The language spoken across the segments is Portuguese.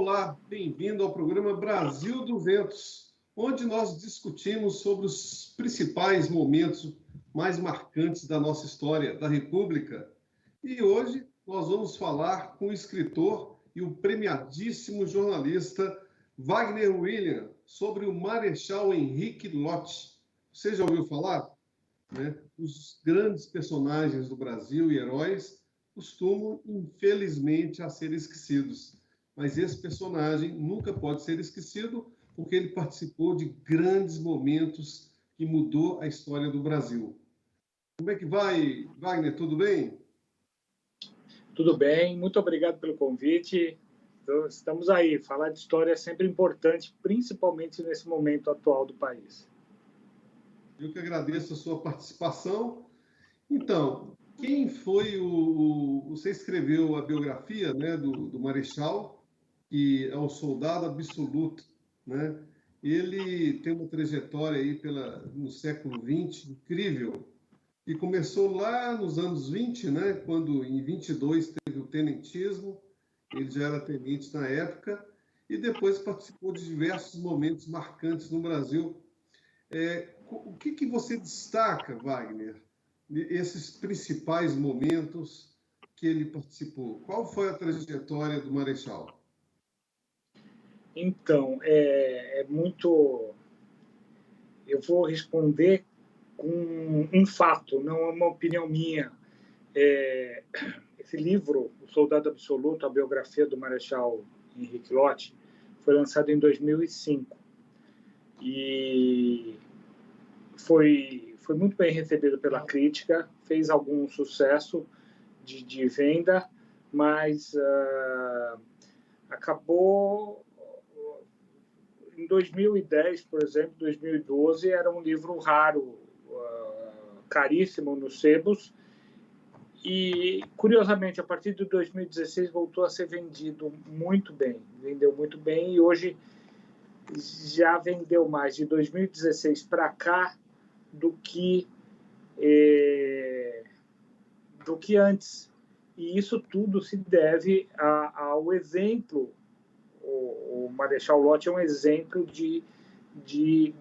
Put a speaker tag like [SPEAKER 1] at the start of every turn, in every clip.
[SPEAKER 1] Olá, bem-vindo ao programa Brasil 200, onde nós discutimos sobre os principais momentos mais marcantes da nossa história da República. E hoje nós vamos falar com o escritor e o premiadíssimo jornalista Wagner William sobre o Marechal Henrique Lott. Você já ouviu falar? Os grandes personagens do Brasil e heróis costumam, infelizmente, a ser esquecidos. Mas esse personagem nunca pode ser esquecido porque ele participou de grandes momentos que mudou a história do Brasil. Como é que vai, Wagner? Tudo bem?
[SPEAKER 2] Tudo bem, muito obrigado pelo convite. Então, estamos aí. Falar de história é sempre importante, principalmente nesse momento atual do país.
[SPEAKER 1] Eu que agradeço a sua participação. Então, quem foi Você escreveu a biografia, né, do Marechal, que é o soldado absoluto, né? Ele tem uma trajetória aí no século XX incrível, e começou lá nos anos 20, né, quando em 22 teve o tenentismo, ele já era tenente na época, e depois participou de diversos momentos marcantes no Brasil. O que você destaca, Wagner, esses principais momentos que ele participou? Qual foi a trajetória do Marechal?
[SPEAKER 2] Então, é muito... Eu vou responder com um fato, não é uma opinião minha. Esse livro, O Soldado Absoluto, a biografia do Marechal Henrique Lott, foi lançado em 2005. E foi muito bem recebido pela crítica, fez algum sucesso de venda, mas acabou em 2010, por exemplo, 2012, era um livro raro, caríssimo nos sebos, e, curiosamente, a partir de 2016 voltou a ser vendido muito bem, vendeu muito bem, e hoje já vendeu mais de 2016 para cá do que antes. E isso tudo se deve ao exemplo. O Marechal Lott é um exemplo de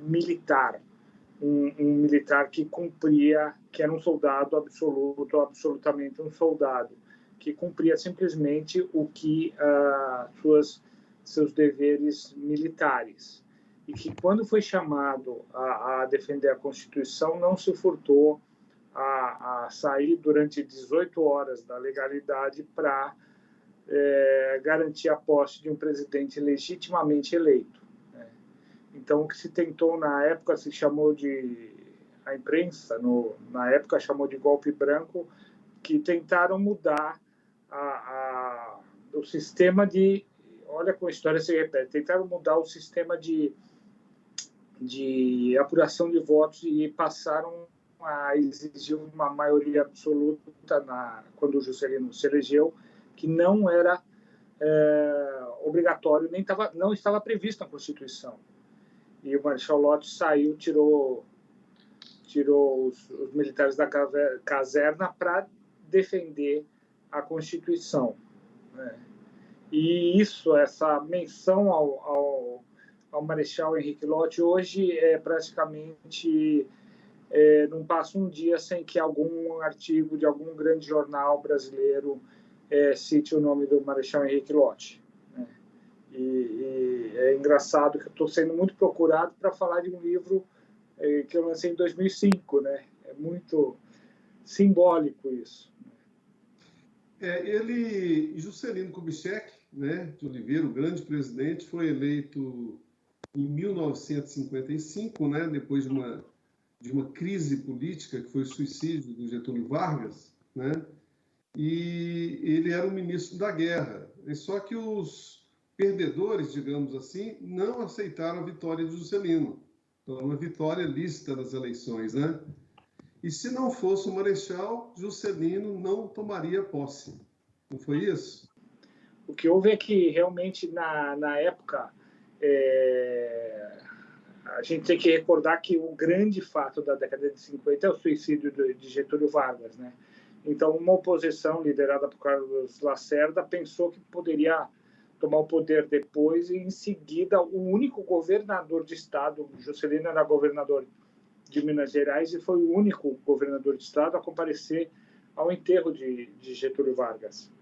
[SPEAKER 2] militar, um militar que cumpria, que era um soldado absoluto, absolutamente um soldado, que cumpria simplesmente o que seus deveres militares. E que, quando foi chamado a defender a Constituição, não se furtou a sair durante 18 horas da legalidade para garantir a posse de um presidente legitimamente eleito. Né? Então, o que se tentou na época se chamou a imprensa na época chamou de golpe branco, que tentaram mudar o sistema de... Olha como a história se repete. Tentaram mudar o sistema de apuração de votos e passaram a exigir uma maioria absoluta quando o Juscelino se elegeu, que não era obrigatório, não estava previsto na Constituição. E o Marechal Lott saiu, tirou os militares da caserna para defender a Constituição. Né? E essa menção ao Marechal Henrique Lott hoje praticamente não passa um dia sem que algum artigo de algum grande jornal brasileiro cite o nome do Marechal Henrique Lott. Né? E é engraçado que eu estou sendo muito procurado para falar de um livro que eu lancei em 2005. Né? É muito simbólico isso.
[SPEAKER 1] Juscelino Kubitschek, né, de Oliveira, o grande presidente, foi eleito em 1955, né, depois de uma crise política, que foi o suicídio do Getúlio Vargas, né, e ele era o ministro da guerra. Só que os perdedores, digamos assim, não aceitaram a vitória de Juscelino. Então, uma vitória lícita nas eleições, né? E se não fosse o Marechal, Juscelino não tomaria posse. Não foi isso?
[SPEAKER 2] O que houve é que, realmente, na época, a gente tem que recordar que o grande fato da década de 50 é o suicídio de Getúlio Vargas. Né? Então, uma oposição liderada por Carlos Lacerda pensou que poderia tomar o poder depois, e em seguida o único governador de estado, Juscelino era governador de Minas Gerais e foi o único governador de estado a comparecer ao enterro de Getúlio Vargas.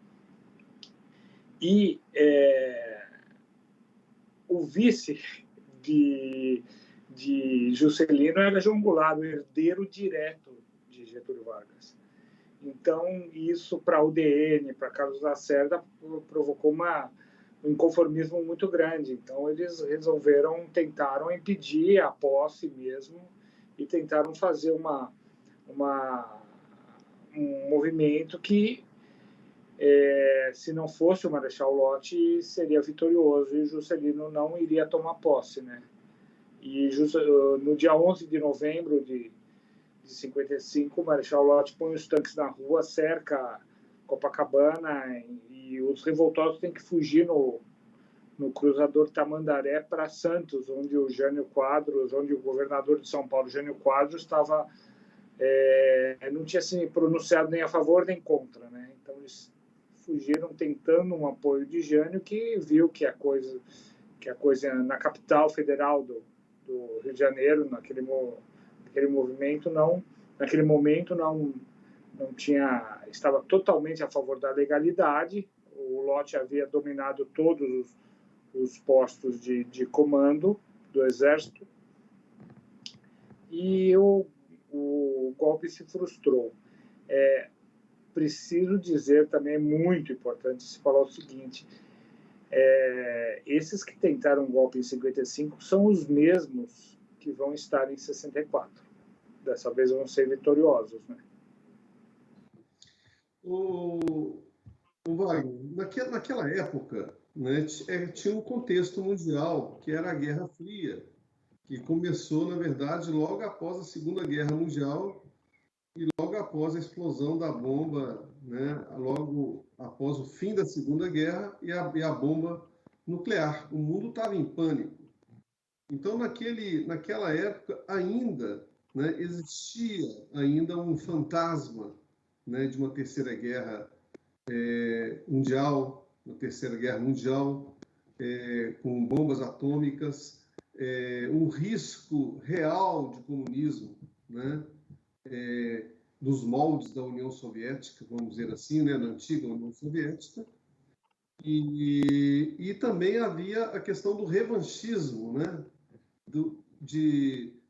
[SPEAKER 2] E o vice de Juscelino era João Goulart, o herdeiro direto de Getúlio Vargas. Então, isso para a UDN, para Carlos Lacerda, provocou um inconformismo muito grande. Então, eles tentaram impedir a posse mesmo e tentaram fazer um movimento que, se não fosse o Marechal Lott, seria vitorioso e Juscelino não iria tomar posse, né? E no dia 11 de novembro de 55, o Marechal Lott põe os tanques na rua, cerca Copacabana e os revoltosos têm que fugir no cruzador Tamandaré para Santos, onde o governador de São Paulo, Jânio Quadros, não tinha se pronunciado nem a favor nem contra, né? Então eles fugiram tentando um apoio de Jânio, que viu que a coisa na capital federal do Rio de Janeiro, naquele momento não estava totalmente a favor da legalidade. O Lott havia dominado todos os postos de comando do exército e o golpe se frustrou. Preciso dizer também, é muito importante se falar o seguinte: esses que tentaram o golpe em 55 são os mesmos que vão estar em 64. Dessa vez vão ser vitoriosos, né?
[SPEAKER 1] O Wagner, naquela época, né, tinha um contexto mundial que era a Guerra Fria, que começou, na verdade, logo após a Segunda Guerra Mundial e logo após a explosão da bomba, né, logo após o fim da Segunda Guerra e a bomba nuclear. O mundo estava em pânico. Então, naquela época, ainda, né, existia ainda um fantasma, né, de uma terceira guerra mundial, com bombas atômicas, um risco real de comunismo, né, dos moldes da União Soviética, vamos dizer assim, né, da antiga União Soviética. E também havia a questão do revanchismo, né,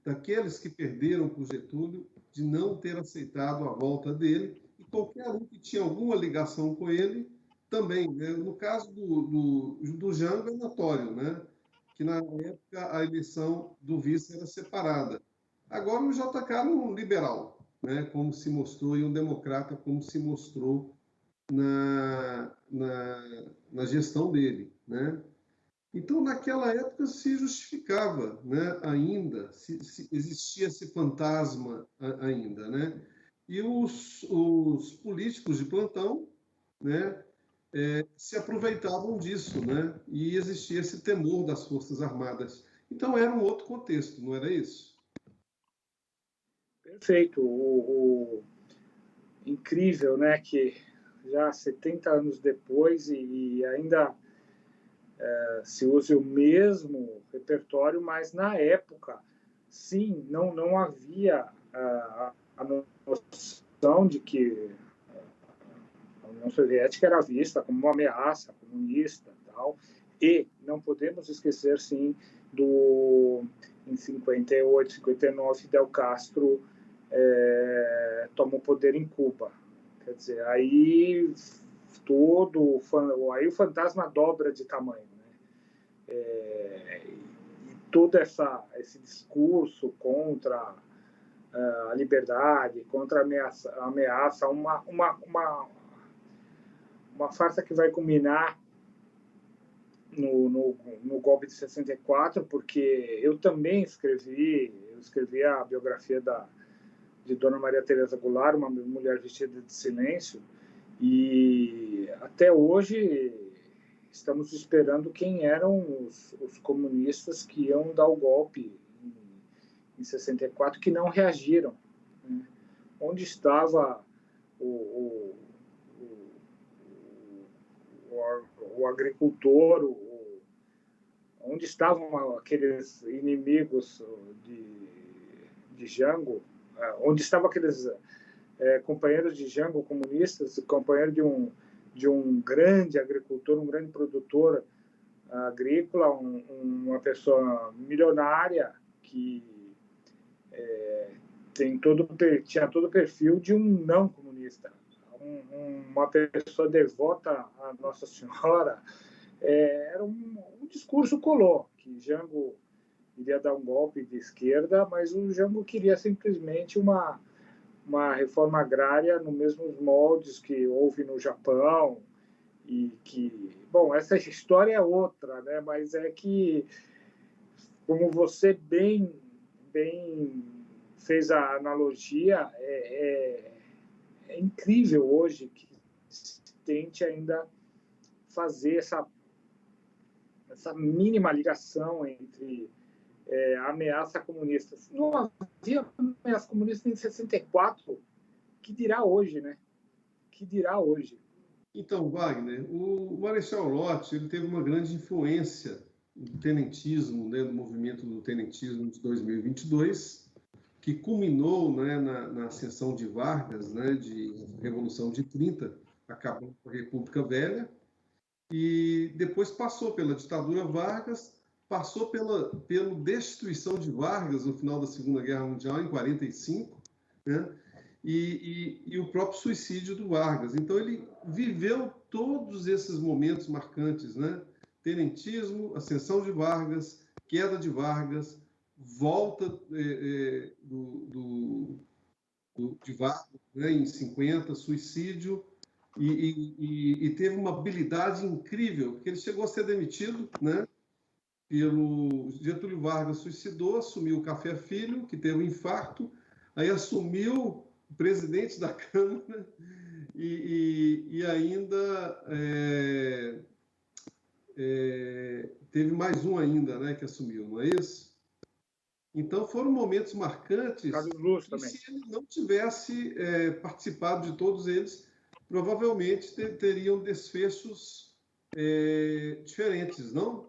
[SPEAKER 1] daqueles que perderam por Getúlio, de não ter aceitado a volta dele, e qualquer um que tinha alguma ligação com ele também, né? No caso do Jango é notório, né, que na época a eleição do vice era separada. Agora o JK era um liberal, né, como se mostrou, e um democrata, como se mostrou na gestão dele, né? Então, naquela época se justificava, né, ainda, se existia esse fantasma ainda, né? E os políticos de plantão, né, se aproveitavam disso, né? E existia esse temor das Forças Armadas. Então, era um outro contexto, não era isso?
[SPEAKER 2] Perfeito. O incrível, né, que já 70 anos depois e ainda se use o mesmo repertório, mas na época, sim, não havia a noção de que a União Soviética era vista como uma ameaça comunista, tal. E não podemos esquecer, sim, em 58, 59, Fidel Castro toma o poder em Cuba. Quer dizer, aí o fantasma dobra de tamanho, né? E todo esse discurso contra a liberdade, contra a ameaça, uma farsa que vai culminar no golpe de 64, porque eu também escrevi a biografia de Dona Maria Teresa Goulart, uma mulher vestida de silêncio, e até hoje estamos esperando quem eram os comunistas que iam dar o golpe em 64, que não reagiram, né? Onde estava o o agricultor, onde estavam aqueles inimigos de Jango, onde estavam aqueles companheiros de Jango comunistas, companheiro de um grande agricultor, um grande produtor agrícola, uma pessoa milionária que tinha todo o perfil de um não comunista, uma pessoa devota a Nossa Senhora. Era um discurso colou, que Jango iria dar um golpe de esquerda, mas o Jango queria simplesmente uma reforma agrária nos mesmos moldes que houve no Japão, e que, bom, essa história é outra, né? Mas é que, como você bem fez a analogia, é incrível hoje que se tente ainda fazer essa mínima ligação entre a ameaça comunista. Não havia ameaça comunista em 64, que dirá hoje, né? Que dirá hoje.
[SPEAKER 1] Então, Wagner, o Marechal Lott ele teve uma grande influência do tenentismo, né, do movimento do tenentismo de 2022, que culminou, né, na ascensão de Vargas, né, de Revolução de 30, acabando com a República Velha, e depois passou pela ditadura Vargas, passou pela destituição de Vargas no final da Segunda Guerra Mundial, em 45, né? E o próprio suicídio do Vargas. Então, ele viveu todos esses momentos marcantes, né? Tenentismo, ascensão de Vargas, queda de Vargas, volta de Vargas, né, em 50, suicídio, e teve uma habilidade incrível, porque ele chegou a ser demitido, né? Pelo Getúlio Vargas suicidou, assumiu o Café Filho, que teve um infarto, aí assumiu o presidente da Câmara e ainda teve mais um ainda, né, que assumiu, não é isso? Então foram momentos marcantes e se ele não tivesse participado de todos eles, provavelmente teriam desfechos diferentes, não?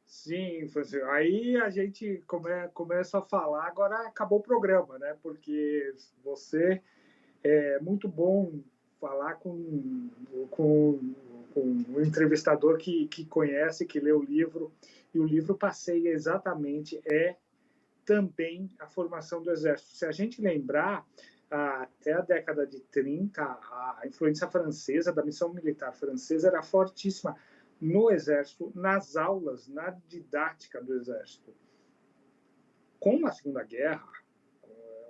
[SPEAKER 2] Sim, Francisco. Aí a gente começa a falar, agora acabou o programa, né? Porque você é muito bom falar com um entrevistador que conhece, que lê o livro, e o livro passeia exatamente, também a formação do Exército. Se a gente lembrar, até a década de 30, a influência francesa, da missão militar francesa, era fortíssima no Exército, nas aulas, na didática do Exército. Com a Segunda Guerra,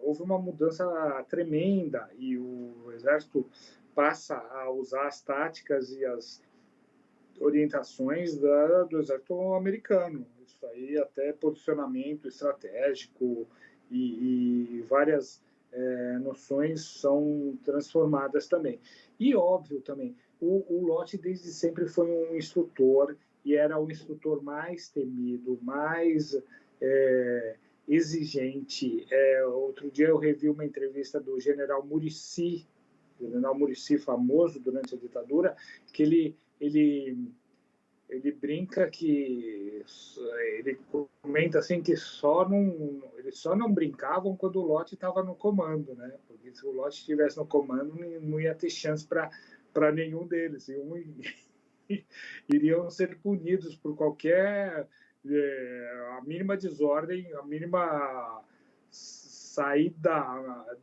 [SPEAKER 2] houve uma mudança tremenda e o Exército passa a usar as táticas e as orientações do Exército americano. Isso aí, até posicionamento estratégico e várias noções são transformadas também. E, óbvio, também, o Lott desde sempre foi um instrutor e era o instrutor mais temido, mais exigente. Outro dia eu revi uma entrevista do general Muricy, famoso durante a ditadura, que ele brinca que ele comenta assim que eles só não brincavam quando o Lott estava no comando, né? Porque se o Lott estivesse no comando não ia ter chance para nenhum deles, iriam ser punidos por qualquer a mínima desordem, a mínima saída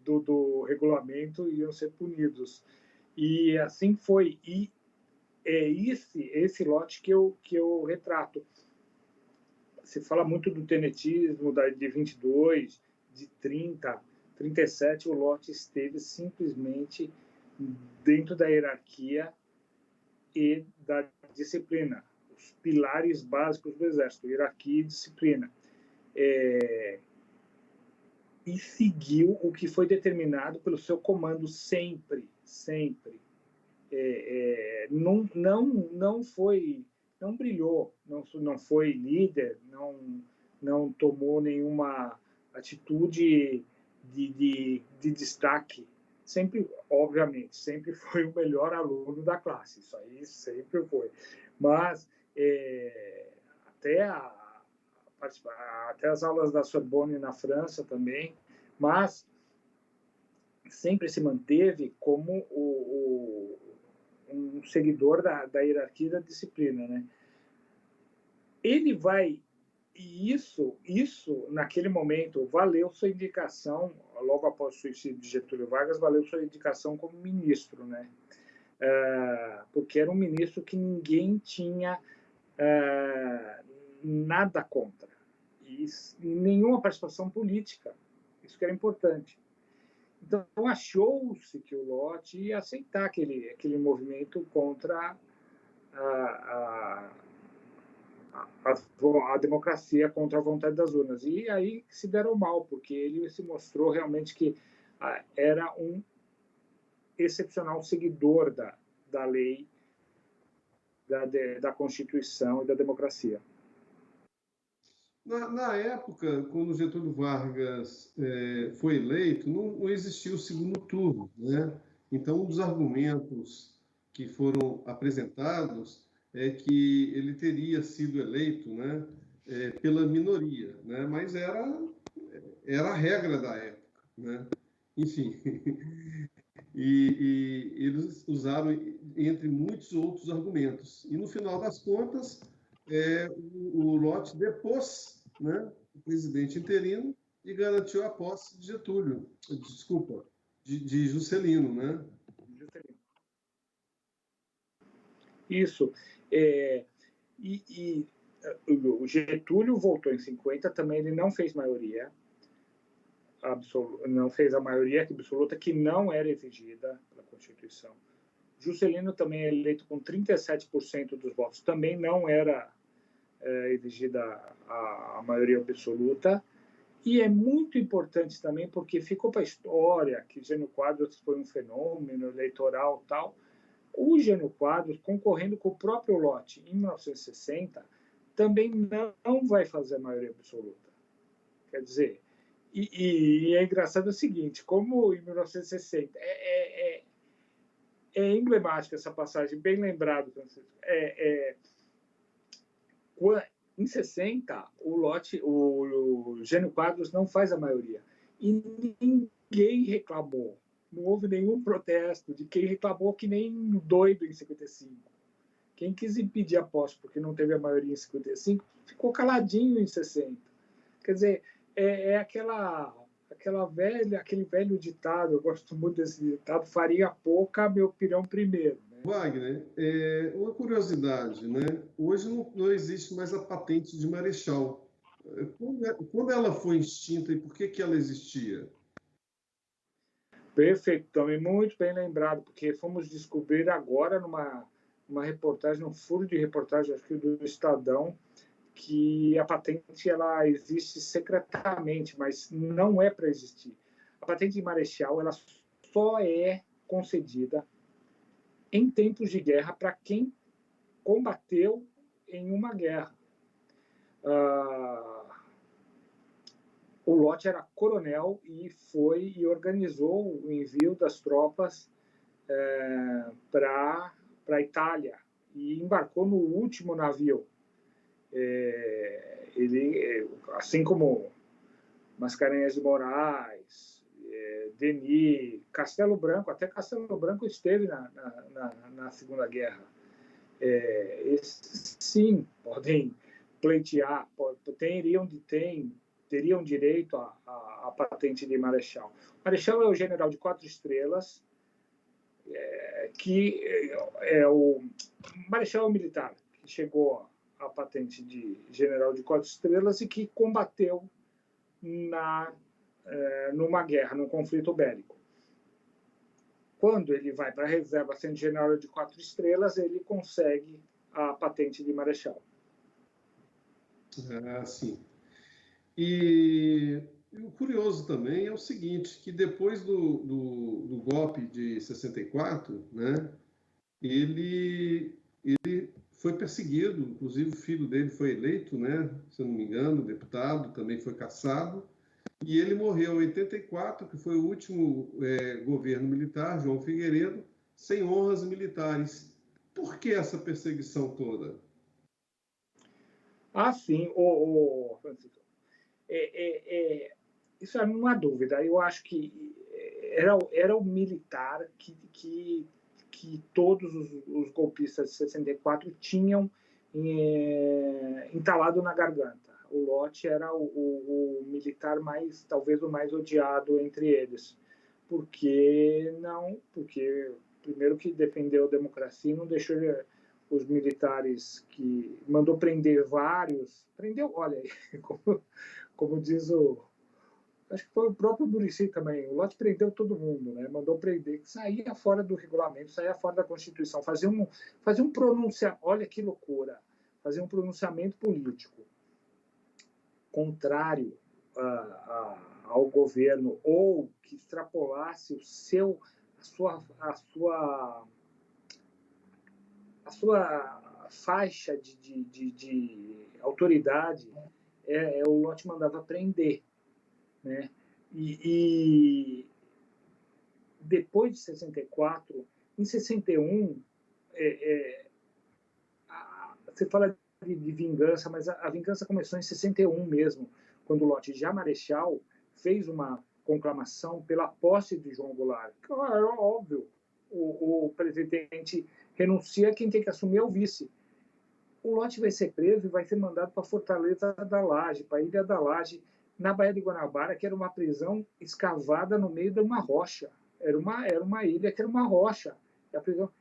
[SPEAKER 2] do regulamento, iriam ser punidos. E assim foi. E é esse lote que eu retrato. Se fala muito do tenetismo, de 22, de 30, 37, o lote esteve simplesmente dentro da hierarquia e da disciplina, os pilares básicos do Exército, hierarquia e disciplina. E seguiu o que foi determinado pelo seu comando sempre, sempre. Não foi, não brilhou, não foi líder, não tomou nenhuma atitude de destaque, sempre, obviamente, sempre foi o melhor aluno da classe, isso aí sempre foi. Mas até, até as aulas da Sorbonne na França também, mas sempre se manteve como um seguidor da hierarquia da disciplina, né? Ele vai e isso naquele momento valeu sua indicação logo após o suicídio de Getúlio Vargas, valeu sua indicação como ministro, né? Porque era um ministro que ninguém tinha nada contra e nenhuma participação política, isso que era importante. Então, achou-se que o Lott ia aceitar aquele movimento contra a democracia, contra a vontade das urnas. E aí se deram mal, porque ele se mostrou realmente que era um excepcional seguidor da lei, da Constituição e da democracia.
[SPEAKER 1] Na época, quando Getúlio Vargas foi eleito, não existia o segundo turno, né? Então, um dos argumentos que foram apresentados é que ele teria sido eleito, né, pela minoria, né? Mas era a regra da época, né? Enfim, e eles usaram entre muitos outros argumentos. E no final das contas, o Lott depôs, né, o presidente interino e garantiu a posse de Getúlio, desculpa, de Juscelino, né?
[SPEAKER 2] Isso. O Getúlio voltou em 50, também ele não fez maioria absoluta, não fez a maioria absoluta, que não era exigida pela Constituição. Juscelino também é eleito com 37% dos votos, também não era exigida a maioria absoluta. E é muito importante também porque ficou para a história que Jânio Quadros foi um fenômeno eleitoral tal. O Jânio Quadros, concorrendo com o próprio Lott em 1960, também não vai fazer a maioria absoluta. Quer dizer, e é engraçado o seguinte, como em 1960 é emblemática essa passagem, bem lembrado, Francisco. Em 60, o Jânio Quadros não faz a maioria. E ninguém reclamou. Não houve nenhum protesto de quem reclamou que nem doido em 55. Quem quis impedir a posse porque não teve a maioria em 55, ficou caladinho em 60. Quer dizer, aquele velho ditado, eu gosto muito desse ditado, farinha pouca, meu pirão primeiro. Né?
[SPEAKER 1] Wagner, uma curiosidade, né? Hoje não existe mais a patente de marechal. Quando ela foi extinta e por que ela existia?
[SPEAKER 2] Perfeito, também muito bem lembrado, porque fomos descobrir agora numa reportagem, um furo de reportagem, acho que do Estadão, que a patente ela existe secretamente, mas não é para existir. A patente de marechal ela só é concedida em tempos de guerra para quem combateu em uma guerra. O Lott era coronel e foi e organizou o envio das tropas para a Itália e embarcou no último navio. Ele, assim como Mascarenhas de Moraes, Denis, Castelo Branco, até Castelo Branco esteve na Segunda Guerra. Esses, sim, podem pleitear, teriam direito à patente de marechal. Marechal é o general de 4 estrelas, que é o marechal militar, que chegou à patente de general de 4 estrelas e que combateu numa guerra, num conflito bélico. Quando ele vai para a reserva sendo general de 4 estrelas, ele consegue a patente de marechal.
[SPEAKER 1] Sim. E o curioso também é o seguinte, que depois do golpe de 64, né, ele foi perseguido, inclusive o filho dele foi eleito, né, se eu não me engano, deputado, também foi cassado, E ele morreu em 84, que foi o último governo militar, João Figueiredo, sem honras militares. Por que essa perseguição toda?
[SPEAKER 2] Ah, sim, Francisco. Isso é uma dúvida. Eu acho que era o militar que todos os golpistas de 64 tinham entalado na garganta. O Lott era o militar talvez o mais odiado entre eles, porque primeiro que defendeu a democracia e não deixou os militares, que mandou prender vários, olha, como diz acho que foi o próprio Muricy também, o Lott prendeu todo mundo, né? Mandou prender, que saía fora do regulamento, saía fora da Constituição, fazia um pronunciamento, olha que loucura, fazia um pronunciamento político contrário ao governo, ou que extrapolasse a sua faixa de autoridade, o Lott mandava prender, né? E depois de 64, em 61, você fala de vingança, mas a vingança começou em 61 mesmo, quando o Lott, já marechal, fez uma conclamação pela posse de João Goulart. Claro, óbvio, o presidente renuncia, quem tem que assumir é o vice. O Lott vai ser preso e vai ser mandado para Fortaleza da Laje, para a Ilha da Laje, na Baía de Guanabara, que era uma prisão escavada no meio de uma rocha. Era uma ilha que era uma rocha. A prisão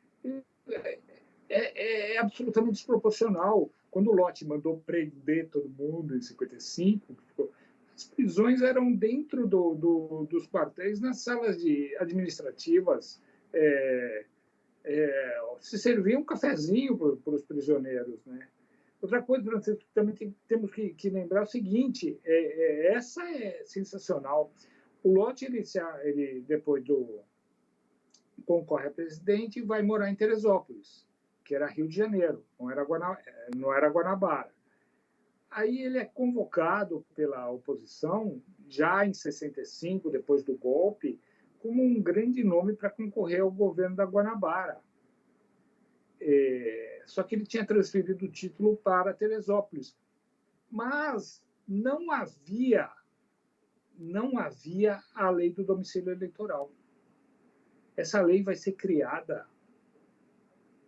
[SPEAKER 2] é absolutamente desproporcional. Quando o Lott mandou prender todo mundo em 55, as prisões eram dentro dos quartéis, nas salas administrativas. Se servia um cafezinho para os prisioneiros, né? Outra coisa, Francisco, que também temos que lembrar o seguinte: essa é sensacional. O Lott, ele depois concorre a presidente e vai morar em Teresópolis, que era Rio de Janeiro, não era Guanabara. Aí ele é convocado pela oposição, já em 65, depois do golpe, como um grande nome para concorrer ao governo da Guanabara. Só que ele tinha transferido o título para Teresópolis. Mas não havia a lei do domicílio eleitoral. Essa lei vai ser criada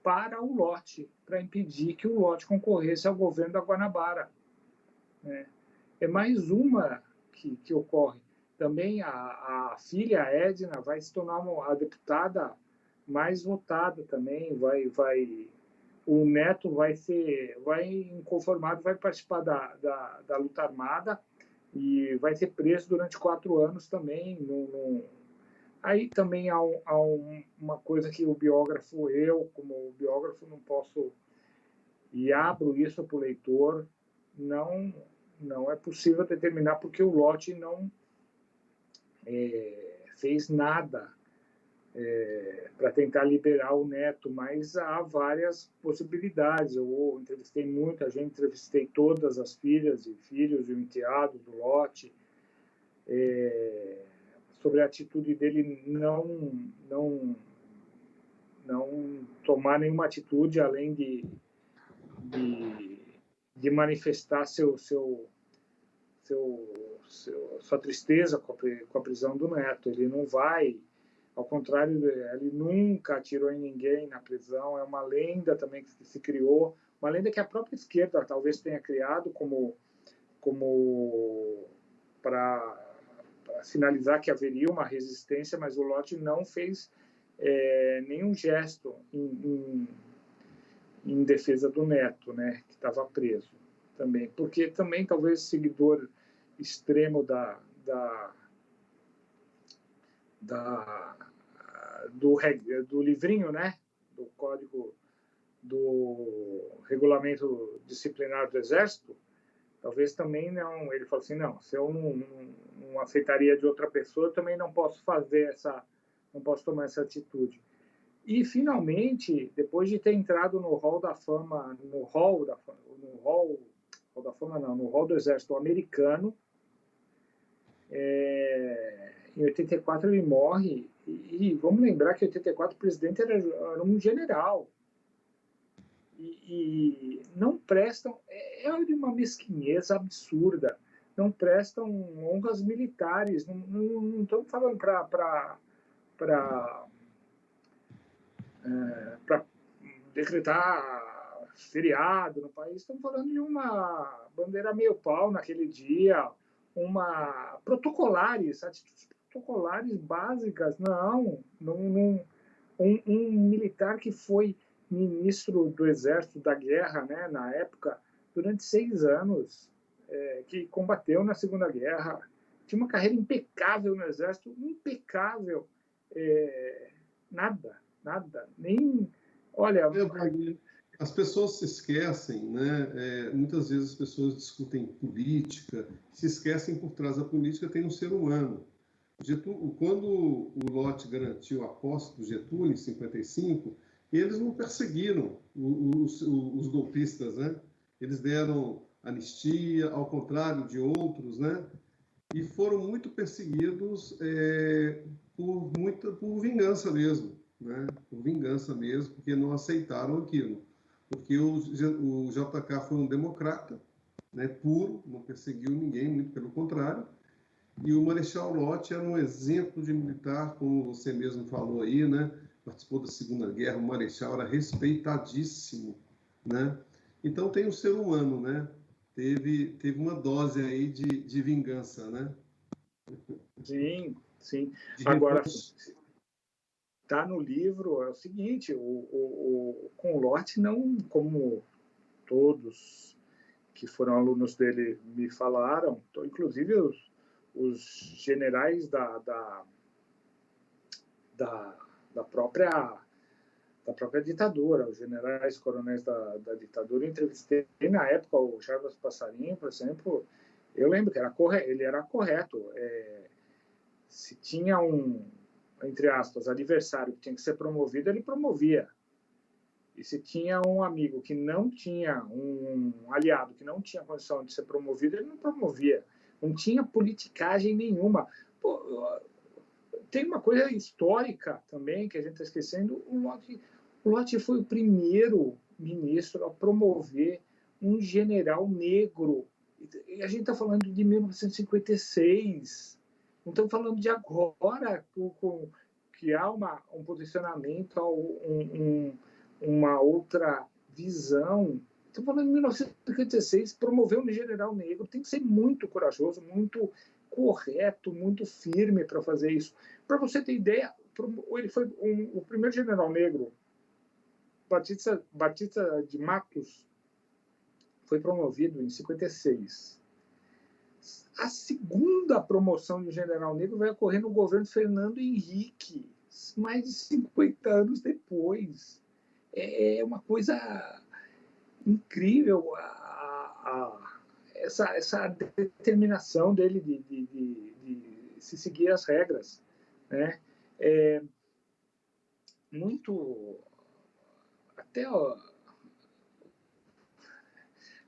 [SPEAKER 2] para o Lott, para impedir que o Lott concorresse ao governo da Guanabara. É mais uma que ocorre. Também a filha Edna vai se tornar a deputada mais votada também, o neto vai inconformado, vai participar da luta armada e vai ser preso durante 4 anos também. Aí também há uma coisa que eu, como biógrafo, não posso, e abro isso para o leitor, não é possível determinar porque o Lott não fez nada para tentar liberar o neto, mas há várias possibilidades. Eu entrevistei muita gente, entrevistei todas as filhas e filhos e o enteado do Lott, sobre a atitude dele não tomar nenhuma atitude além de manifestar sua tristeza com a prisão do neto. Ele não vai, ao contrário, ele nunca atirou em ninguém na prisão. É uma lenda também que se criou, uma lenda que a própria esquerda talvez tenha criado como para sinalizar que haveria uma resistência, mas o Lott não fez nenhum gesto em defesa do neto, né, que estava preso também, porque também talvez seguidor extremo do livrinho, né, do código do regulamento disciplinar do Exército, talvez também não. Ele falou assim, não, se eu não aceitaria de outra pessoa, eu também não posso não posso tomar essa atitude. E finalmente, depois de ter entrado no hall da fama, no hall do Exército americano, Em 84 ele morre, e vamos lembrar que em 84 o presidente era um general. E não prestam, é de uma mesquinhez absurda, não prestam honras militares, não estamos falando para decretar feriado no país, estamos falando de uma bandeira meio pau naquele dia, protocolares, atitudes protocolares básicas, um militar que foi ministro do Exército da Guerra, né, na época, durante 6 anos, que combateu na Segunda Guerra, tinha uma carreira impecável no Exército, impecável, nada, nem, olha...
[SPEAKER 1] As pessoas se esquecem, né? Muitas vezes as pessoas discutem política, se esquecem por trás da política tem um ser humano. Quando o Lott garantiu a posse do Getúlio em 55, eles não perseguiram os golpistas, né? Eles deram anistia, ao contrário de outros, né? E foram muito perseguidos por vingança mesmo, né? Por vingança mesmo, porque não aceitaram aquilo. Porque o JK foi um democrata, né? Puro, não perseguiu ninguém, muito pelo contrário. E o Marechal Lott era um exemplo de militar, como você mesmo falou aí, né? Participou da Segunda Guerra, o Marechal era respeitadíssimo, né? Então tem o ser humano, né? Teve uma dose aí de vingança, né?
[SPEAKER 2] Sim, sim. Agora, está no livro, é o seguinte, com o Lott, não como todos que foram alunos dele me falaram, inclusive os generais da própria ditadura, os generais coronéis da ditadura. Eu entrevistei na época o Charles Passarinho, por exemplo. Eu lembro que ele era correto. Se tinha entre aspas, adversário que tinha que ser promovido, ele promovia. E se tinha um amigo que não tinha, um aliado que não tinha condição de ser promovido, ele não promovia. Não tinha politicagem nenhuma. Pô, tem uma coisa histórica também que a gente está esquecendo. O Lott foi o primeiro ministro a promover um general negro. E a gente está falando de 1956. Não estamos falando de agora, que há um posicionamento, uma outra visão. Estou falando de 1956, promover um general negro. Tem que ser muito corajoso, muito correto, muito firme para fazer isso. Para você ter ideia, ele foi o primeiro general negro, Batista de Matos, foi promovido em 56. A segunda promoção de general negro vai ocorrer no governo Fernando Henrique, mais de 50 anos depois. É uma coisa incrível essa determinação dele de se seguir as regras, né? Muito até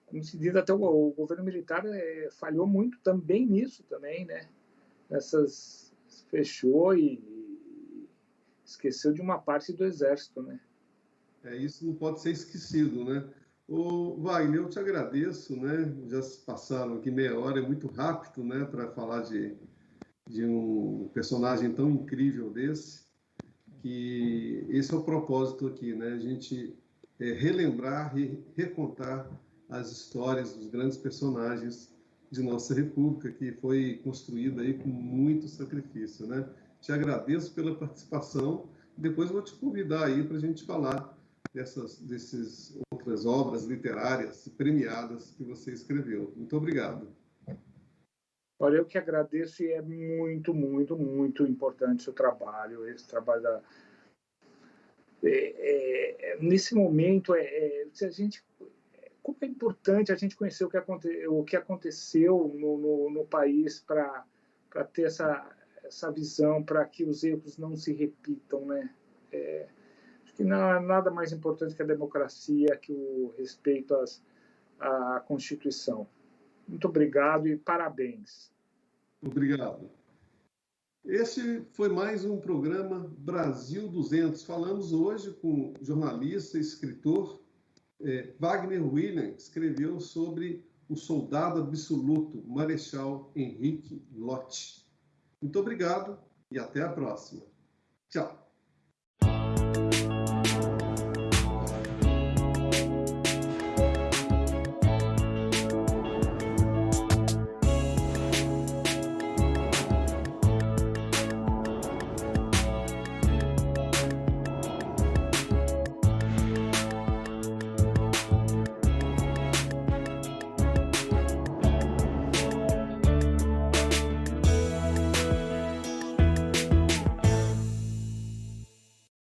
[SPEAKER 2] como se diz, até o governo militar falhou muito também nisso também, né? Fechou e esqueceu de uma parte do exército, né?
[SPEAKER 1] Isso não pode ser esquecido, né? Wagner, eu te agradeço, né? Já se passaram aqui meia hora, é muito rápido, né? Para falar de um personagem tão incrível desse, que esse é o propósito aqui, né? A gente relembrar e recontar as histórias dos grandes personagens de nossa República, que foi construída aí com muito sacrifício, né? Te agradeço pela participação. Depois vou te convidar aí para a gente falar dessas outras obras literárias premiadas que você escreveu. Muito obrigado.
[SPEAKER 2] Olha, eu que agradeço, e é muito, muito, muito importante o seu trabalho, esse trabalho nesse momento, se a gente... Como é importante a gente conhecer o que aconteceu no país para ter essa visão, para que os erros não se repitam, né? Acho que não há nada mais importante que a democracia, que o respeito à Constituição. Muito obrigado e parabéns.
[SPEAKER 1] Obrigado. Esse foi mais um programa Brasil 200. Falamos hoje com o jornalista e escritor Wagner William, que escreveu sobre o soldado absoluto, Marechal Henrique Lott. Muito obrigado e até a próxima. Tchau.